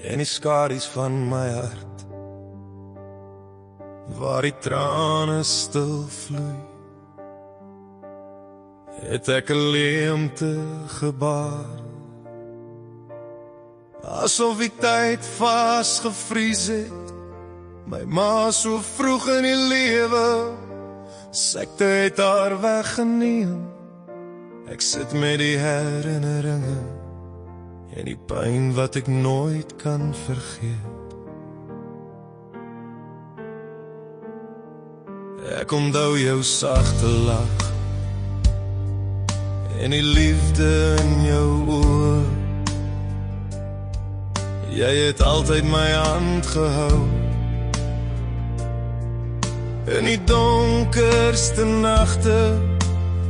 en die skadu's van my hart, waar die trane stil vloei, het ek 'n leemte gebaar, asof die tyd vasgevries het, my ma so vroeg in die lewe, siekte het haar weggeneem, ek sit met die herinneringe, en die pyn wat ek nooit kan vergeet. Ek onthou jou sagte lach, en die liefde in jou oë, jy het altyd my hand gehou, in die donkerste nagte,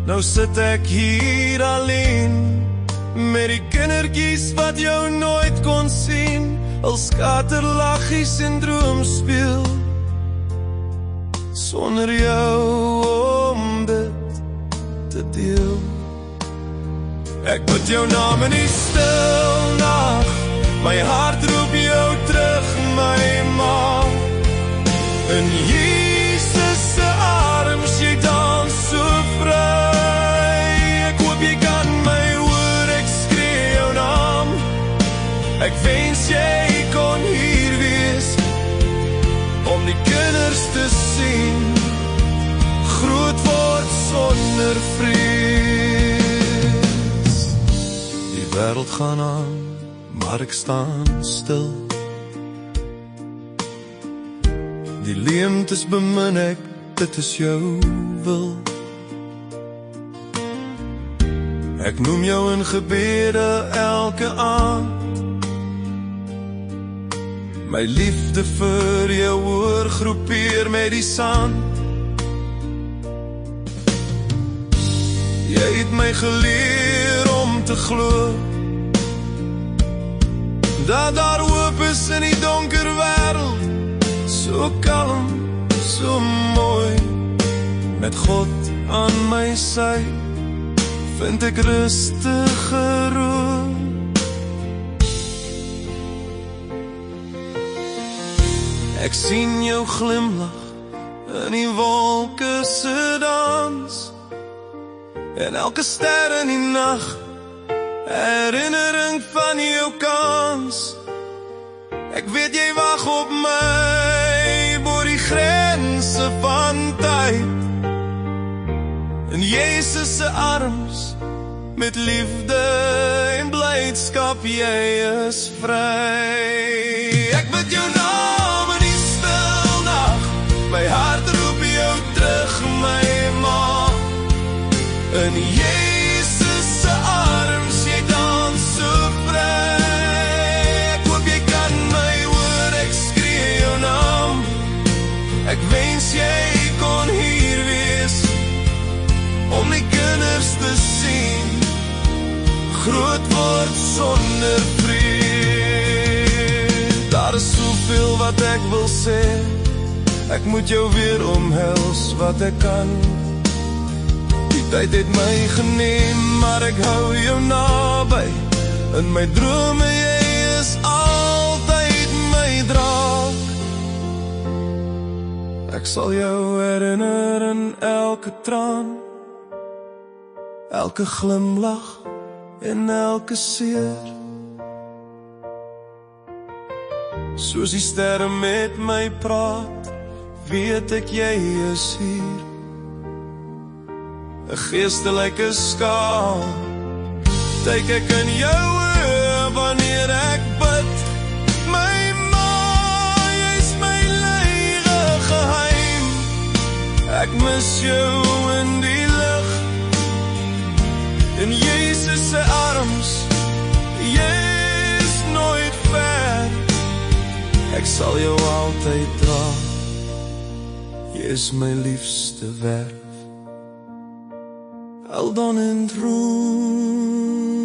nou sit ek hier alleen, met die kindertjies wat jou nooit kon sien, al skaterlaggies en droom speel, sonder jou om dit te deel. Ek bid jou naam in die stil nag, my hart roep jou terug, my ma, in Jesus se arms, jy dans so vry, ek hoop jy kan my hoor, ek skree jou naam, ek wens jy kon hier wees, om die kinders te sien, groot word sonder vrees. Die wêreld gaan aan, maar ek staan stil, die leemtes bemin ek, dit is jou wil. Ek noem jou in gebede elke aand, my liefde vir jou oorgroepeer met die sand. Jy het my geleer om te glo, dat daar hoop is in die donker wêreld, so kalm, so mooi, met God aan my sy, vind ek rustige roep. Ek sien jou glimlach in die wolke se dans, en elke ster in die nag, herinnering van jou kans. Ek weet jy wag op my, bo die grense van tyd, in Jesus se arms, met liefde en blydskap, jy is vry. Ek bid jou naam in die stil nag, my hart roep jou terug, my ma, in Jesus se arms, jy dans so vry, ek hoop jy kan my hoor, ek skree jou naam, ek wens jy kon hier wees, om die kinders te sien, groot word sonder vrees. Daar is soveel wat ek wil sê, ek moet jou weer omhels wat ek kan. Die tyd het my geneem, maar ek hou jou naby, in my drome jy is altyd my draak. Ek sal jou herinner in elke traan, elke glimlach en elke seer, soos die sterre met my praat, weet ek jy is hier, 'n geestelike skaal, kyk ek in jou oë wanneer ek bid, my ma, jy's my leige geheim, ek mis jou in die lig, in Jesus se arms, jy is nooit ver, ek sal jou altyd dra, jy is my liefste werk, al dan in droom.